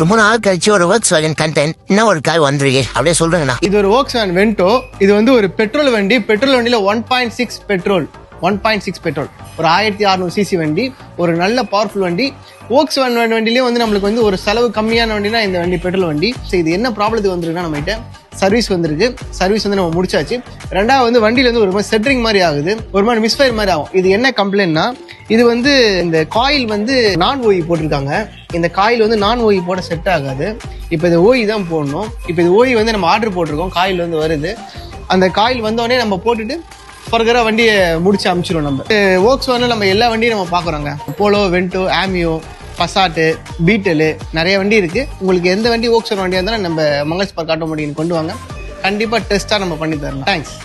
ரொம்ப நாள் கழிச்சு ஒரு Volkswagen கண்டென்ட் என்ன ஒரு காய் வந்துருக்கு அப்படியே சொல்றேங்கண்ணா. இது ஒரு Volkswagen Vento. இது வந்து ஒரு பெட்ரோல் வண்டி. பெட்ரோல் வண்டியில 1.6 பெட்ரோல், 1.6 பெட்ரோல், ஒரு 1600 சிசி வண்டி, ஒரு நல்ல பவர்ஃபுல் வண்டி. Volkswagen வண்டிலேயே வந்து நம்மளுக்கு வந்து ஒரு செலவு கம்மியான வண்டினா இந்த வண்டி பெட்ரோல் வண்டி. ஸோ இது என்ன ப்ராப்ளத்துக்கு வந்துருக்குன்னா நம்மகிட்ட சர்வீஸ் வந்திருக்கு. சர்வீஸ் வந்து நம்ம முடிச்சாச்சு. ரெண்டாவது வந்து வண்டியில வந்து ஒரு மாதிரி செட்ரிங் மாதிரி ஆகுது, ஒரு மாதிரி மிஸ்ஃபயர் மாதிரி ஆகும். இது என்ன கம்ப்ளைண்ட்னா இது வந்து இந்த காயில் வந்து நான் ஓய் போட்டிருக்காங்க. இந்த காயில் வந்து நான் ஓய் போட செட் ஆகாது. இப்போ இது ஓய் தான் போடணும். இப்போ இது ஓய் வந்து நம்ம ஆர்டர் போட்டிருக்கோம், காயில் வந்து வருது. அந்த காயில் வந்தோடனே நம்ம போட்டுட்டு ஃபர்தராக வண்டியை முடிச்சு அனுப்பிச்சிடுவோம். நம்ம Volkswagen நம்ம எல்லா வண்டியும் நம்ம பார்க்குறோங்க. போலோ, வென்டோ, ஆமியோ, பசாட்டு, பீட்டலு, நிறைய வண்டி இருக்குது. உங்களுக்கு எந்த வண்டி Volkswagen வண்டியாக இருந்தாலும் நம்ம மங்கல் ஸ்பார்க் ஆட்டோமோட்டிவ் கொண்டு வாங்க. கண்டிப்பாக டெஸ்ட்டாக நம்ம பண்ணி தரலாம். தேங்க்ஸ்.